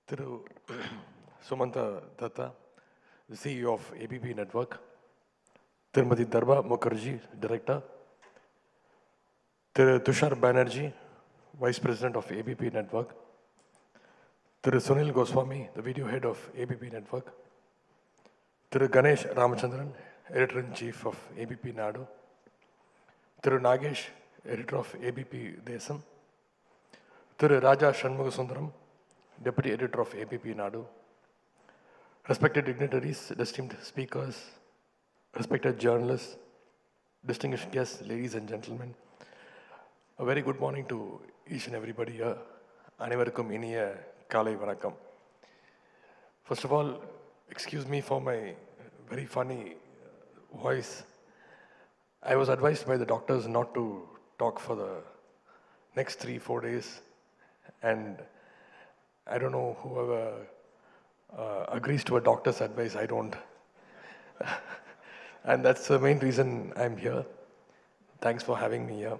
Thiru Sumanta Datta, the CEO of ABP Network. Tirumati Darba Mukherjee, Director. Thiru Tushar Banerjee, Vice President of ABP Network. Thiru Sunil Goswami, the Video Head of ABP Network. Thiru Ganesh Ramachandran, Editor-in-Chief of ABP Nadu. Thiru Nagesh, Editor of ABP Desam. Thiru Raja Shanmugasundaram, Deputy Editor of ABP Nadu. Respected dignitaries, esteemed speakers, respected journalists, distinguished guests, ladies and gentlemen, a very good morning to each and everybody here. Anevarukkum iniya kaalai vanakkam. First of all, excuse me for my very funny voice. I was advised by the doctors not to talk for the next 3-4 days, and I don't know whoever agrees to a doctor's advice, I don't. And that's the main reason I'm here. Thanks for having me here.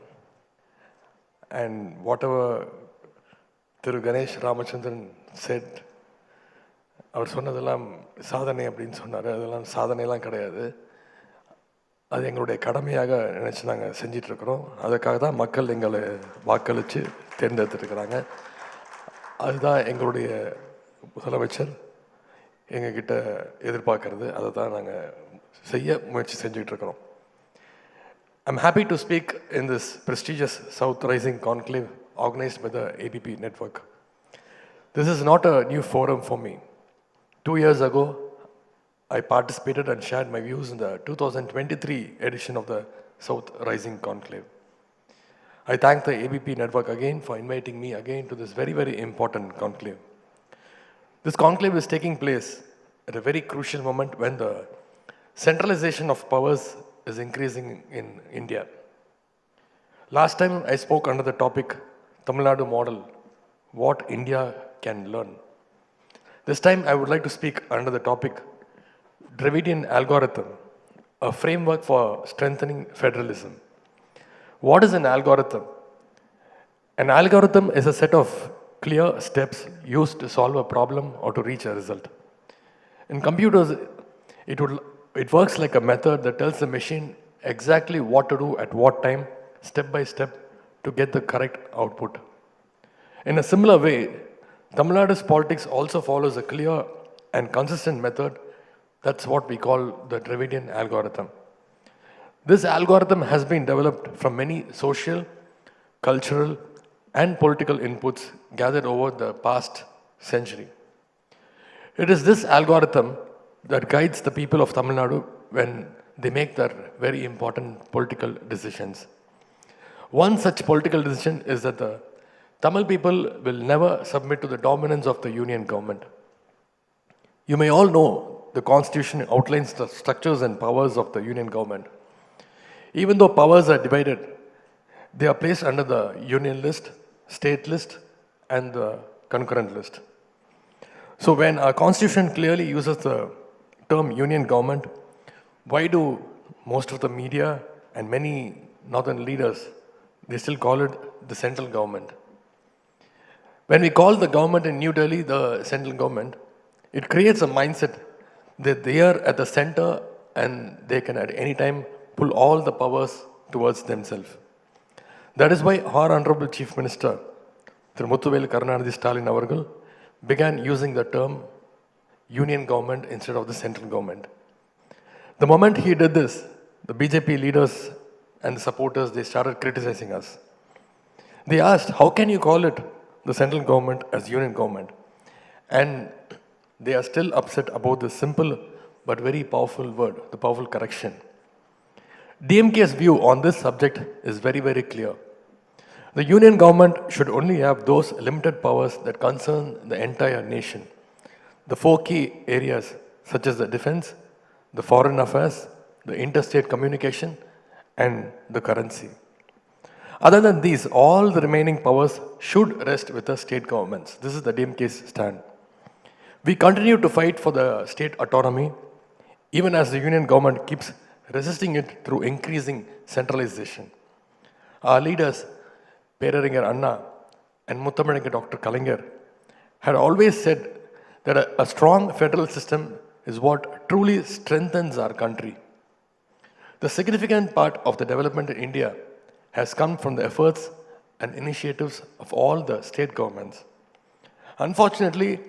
And whatever Thiru Ganesh Ramachandran said, அவர் சொன்னதெல்லாம் சாதனை அப்படின்னு சொன்னார். அதெல்லாம் சாதனையெல்லாம் கிடையாது. அது எங்களுடைய கடமையாக நினச்சி நாங்கள் செஞ்சிட்ருக்கிறோம். அதுக்காக தான் மக்கள் எங்களை வாக்களித்து தேர்ந்தெடுத்துருக்கிறாங்க. அதுதான் எங்களுடைய முதலமைச்சர் எங்ககிட்ட எதிர்பார்க்கறது. அதை தான் நாங்கள் செய்ய முயற்சி செஞ்சுட்ருக்கிறோம். I'm happy to speak in this prestigious South Rising Conclave organized by the ABP Network. This is not a new forum for me. 2 years ago, I participated and shared my views in the 2023 edition of the South Rising Conclave. I thank the ABP Network again for inviting me again to this very, very important conclave. This conclave is taking place at a very crucial moment when the centralization of powers is increasing in India. Last time I spoke under the topic Tamilnadu model, what India can learn. This time I would like to speak under the topic Dravidian algorithm, a framework for strengthening federalism. What is an algorithm? An algorithm is a set of clear steps used to solve a problem or to reach a result. In computers, it works like a method that tells the machine exactly what to do at what time, step by step, to get the correct output. In a similar way, Tamil Nadu's politics also follows a clear and consistent method. That's what we call the Dravidian algorithm. This algorithm has been developed from many social, cultural, and political inputs gathered over the past century. It is this algorithm that guides the people of Tamil Nadu when they make their very important political decisions. One such political decision is that the Tamil people will never submit to the dominance of the union government. You may all know the constitution outlines the structures and powers of the union government. Even though powers are divided, they are placed under the union list, state list, and the concurrent list. So when our constitution clearly uses the term union government, why do most of the media and many northern leaders, they still call it the central government? When we call the government in New Delhi the central government, it creates a mindset that they are at the center and they can at any time pull all the powers towards themselves. That is why our Honorable Chief Minister, Yavahara Stalin avargal, began using the term union government instead of the central government. The moment he did this, the BJP leaders and the supporters, they started criticizing us. They asked, how can you call it the central government as union government? And they are still upset about this simple but very powerful word, the powerful correction. DMK's view on this subject is very, very clear. The union government should only have those limited powers that concern the entire nation. The 4 key areas such as the defense, the foreign affairs, the interstate communication, and the currency. Other than these, all the remaining powers should rest with the state governments. This is the DMK's stand. We continue to fight for the state autonomy, even as the union government keeps resisting it through increasing centralization. Our leaders, Peraringer Anna and Muttamalinga Dr. Kalaignar, had always said that a strong federal system is what truly strengthens our country. The significant part of the development in India has come from the efforts and initiatives of all the state governments. Unfortunately,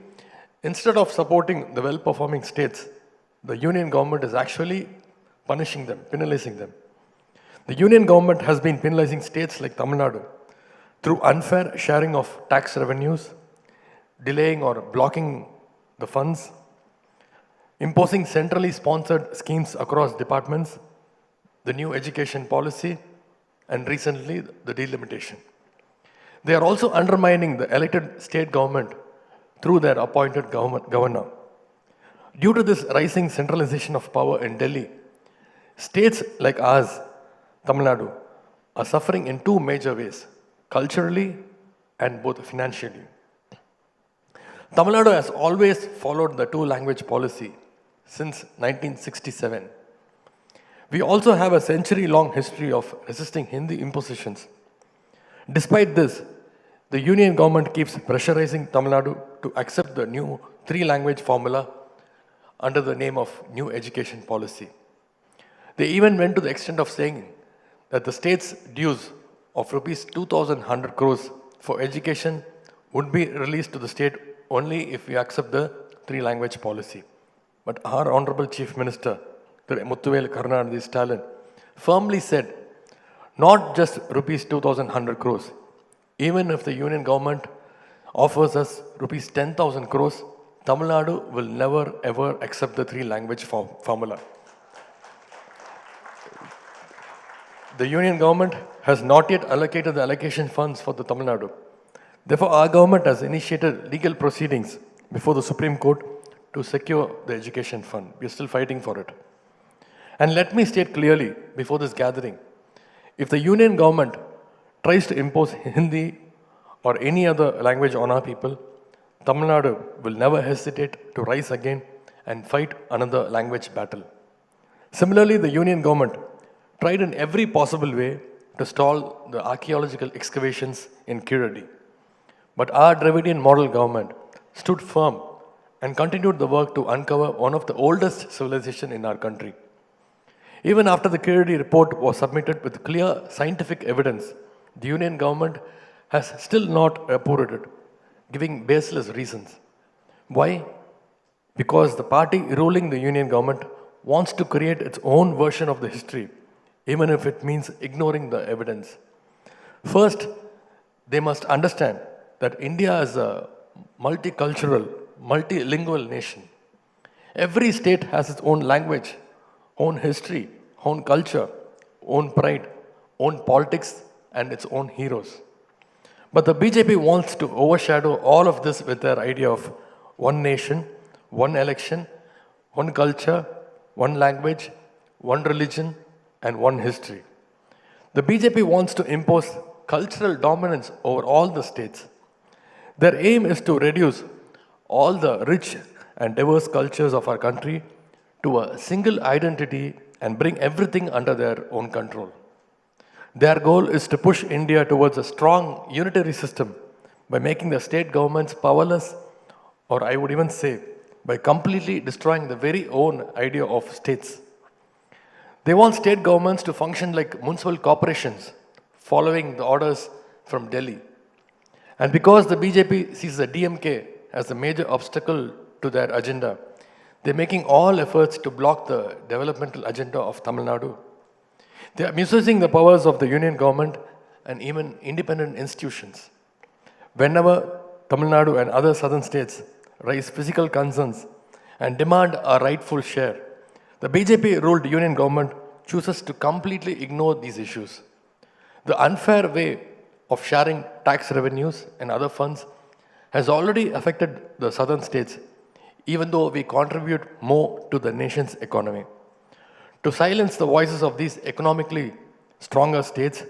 instead of supporting the well-performing states, the union government is actually punishing them, penalizing them. The union government has been penalizing states like Tamilnadu through unfair sharing of tax revenues, delaying or blocking the funds, imposing centrally sponsored schemes across departments, the new education policy, and recently the delimitation. They are also undermining the elected state government through their appointed governor. Due to this rising centralization of power in Delhi, states like ours, Tamil Nadu, are suffering in two major ways, culturally and both financially. Tamil Nadu has always followed the two-language policy since 1967. We also have a century-long history of resisting Hindi impositions. Despite this, the union government keeps pressurizing Tamil Nadu to accept the new three-language formula under the name of new education policy. They even went to the extent of saying that the state's dues of rupees 2,100 crores for education would be released to the state only if we accept the three-language policy. But our Honorable Chief Minister, Udhayanidhi Stalin, firmly said, not just rupees 2,100 crores, even if the union government offers us rupees 10,000 crores, Tamil Nadu will never ever accept the three-language formula. The union government has not yet allocated the allocation funds for the Tamil Nadu. Therefore, our government has initiated legal proceedings before the Supreme Court to secure the education fund. We are still fighting for it. And let me state clearly before this gathering, if the union government tries to impose Hindi or any other language on our people, Tamil Nadu will never hesitate to rise again and fight another language battle. Similarly, the union government tried in every possible way to stall the archaeological excavations in Kiradi. But our Dravidian model government stood firm and continued the work to uncover one of the oldest civilizations in our country. Even after the Kiradi report was submitted with clear scientific evidence, the union government has still not approved it, giving baseless reasons. Why? Because the party ruling the union government wants to create its own version of the history, even if it means ignoring the evidence. First, they must understand that India is a multicultural, multilingual nation. Every state has its own language, own history, own culture, own pride, own politics, and its own heroes. But the BJP wants to overshadow all of this with their idea of one nation, one election, one culture, one language, one religion, and one history. The BJP wants to impose cultural dominance over all the states. Their aim is to reduce all the rich and diverse cultures of our country to a single identity and bring everything under their own control. Their goal is to push India towards a strong unitary system by making the state governments powerless, or I would even say, by completely destroying the very own idea of states. They want state governments to function like municipal corporations, following the orders from Delhi. And because the BJP sees the DMK as a major obstacle to their agenda, they're making all efforts to block the developmental agenda of Tamil Nadu. They are misusing the powers of the union government and even independent institutions. Whenever Tamil Nadu and other southern states raise physical concerns and demand a rightful share, the BJP-ruled union government chooses to completely ignore these issues. The unfair way of sharing tax revenues and other funds has already affected the southern states, even though we contribute more to the nation's economy. To silence the voices of these economically stronger states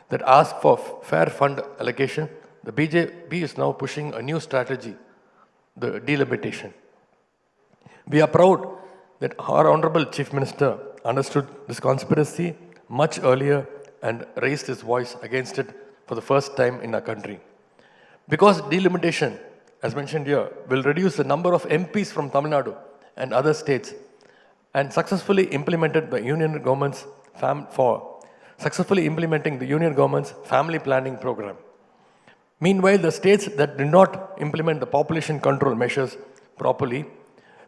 that ask for fair fund allocation, the BJP is now pushing a new strategy, the delimitation. We are proud that our Honorable Chief Minister understood this conspiracy much earlier and raised his voice against it for the first time in our country. Because delimitation as mentioned here, will reduce the number of MPs from Tamil Nadu and other states and successfully implemented the union government's family planning program. Meanwhile, the states that did not implement the population control measures properly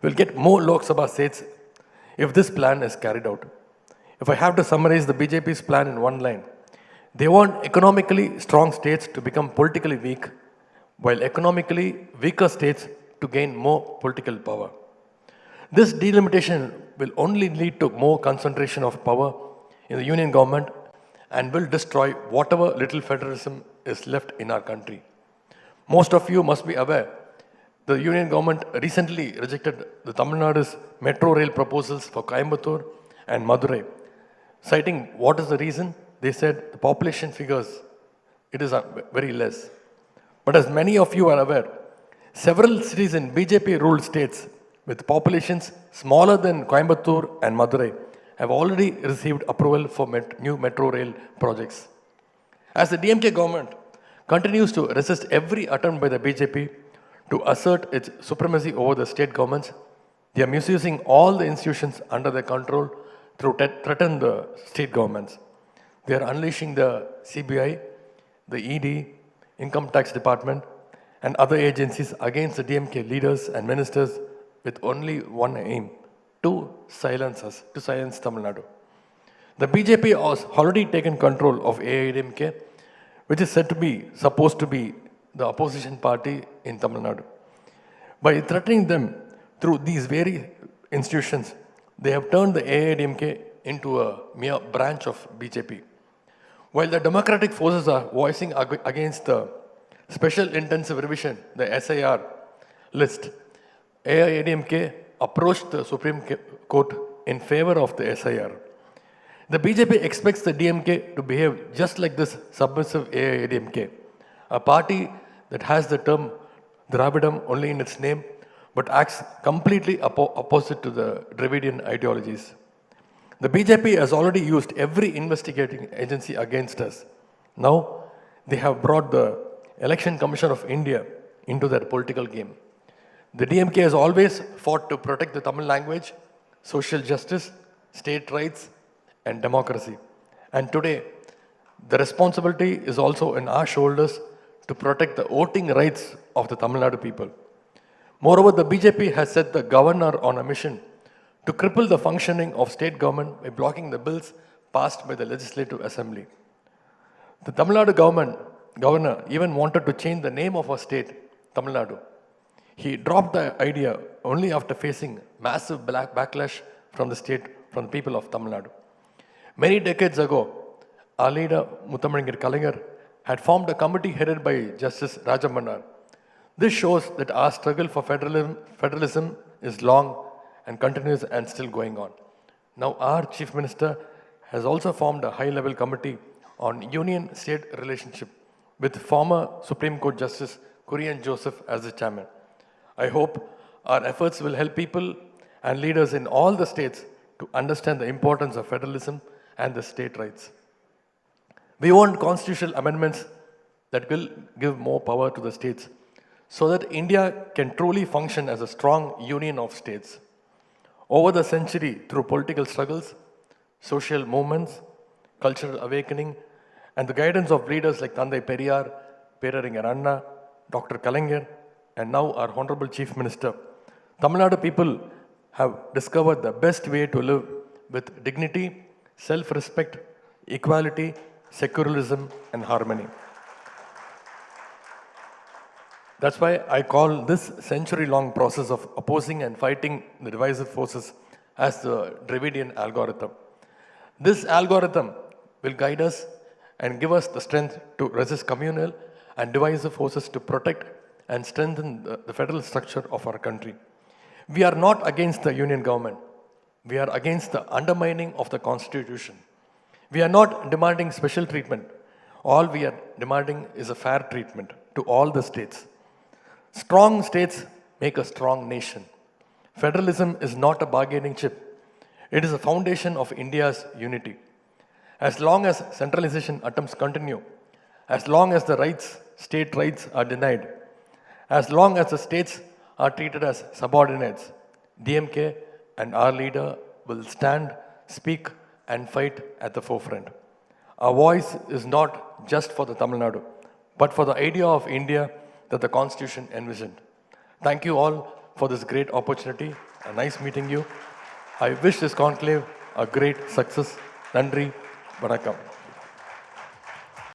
will get more Lok Sabha seats if this plan is carried out. If I have to summarize the BJP's plan in one line, they want economically strong states to become politically weak, while economically weaker states to gain more political power. This delimitation will only lead to more concentration of power in the union government and will destroy whatever little federalism is left in our country. Most of you must be aware the union government recently rejected the Tamil Nadu's metro rail proposals for Coimbatore and Madurai. Citing what is the reason? They said the population figures, it is very less. But as many of you are aware, several cities in BJP-ruled states with populations smaller than Coimbatore and Madurai have already received approval for new metro rail projects. As the DMK government continues to resist every attempt by the BJP to assert its supremacy over the state governments, they are misusing all the institutions under their control to threaten the state governments. They are unleashing the CBI, the ED, Income Tax Department, and other agencies against the DMK leaders and ministers with only one aim, to silence us, to silence Tamil Nadu. The BJP has already taken control of AIDMK, which is supposed to be the opposition party in Tamil Nadu. By threatening them through these very institutions, they have turned the AIDMK into a mere branch of BJP. While the democratic forces are voicing against the Special Intensive Revision, the SIR list, AIDMK approached the Supreme Court in favor of the SIR. The BJP expects the DMK to behave just like this submissive AIDMK, a party that has the term Dravidam only in its name, but acts completely opposite to the Dravidian ideologies. The BJP has already used every investigating agency against us. Now, they have brought the Election Commission of India into their political game. The DMK has always fought to protect the Tamil language, social justice, state rights, and democracy. And today, the responsibility is also in our shoulders to protect the voting rights of the Tamil Nadu people. Moreover, the BJP has set the governor on a mission to cripple the functioning of state government by blocking the bills passed by the Legislative Assembly. The Tamil Nadu governor even wanted to change the name of our state, Tamil Nadu. He dropped the idea only after facing massive backlash from the people of Tamil Nadu. Many decades ago, our leader, Muthamazhingar Kalaignar, had formed a committee headed by Justice Rajamannar. This shows that our struggle for federalism is long and continuous and still going on. Now, our Chief Minister has also formed a high-level committee on union-state relationship with former Supreme Court Justice Kurian Joseph as the chairman. I hope our efforts will help people and leaders in all the states to understand the importance of federalism and the state rights. We want constitutional amendments that will give more power to the states so that India can truly function as a strong union of states. Over the century, through political struggles, social movements, cultural awakening, and the guidance of leaders like Thandai Periyar, Peraringer Anna, Dr. Kalaignar, and now our Honorable Chief Minister, Tamil Nadu people have discovered the best way to live with dignity, self-respect, equality, secularism, and harmony. That's why I call this century-long process of opposing and fighting the divisive forces as the Dravidian algorithm. This algorithm will guide us and give us the strength to resist communal and divisive forces to protect and strengthen the federal structure of our country. We are not against the union government. We are against the undermining of the constitution. We are not demanding special treatment. All we are demanding is a fair treatment to all the states. Strong states make a strong nation. Federalism is not a bargaining chip. It is a foundation of India's unity. As long as centralization attempts continue, as long as the state rights are denied, As long as the states are treated as subordinates, DMK and our leader will stand, speak, and fight at the forefront. Our voice is not just for the Tamilnadu, but for the idea of India that the Constitution envisioned. Thank you all for this great opportunity. Nice meeting you. I wish this conclave a great success. Nandri, Vanakkam.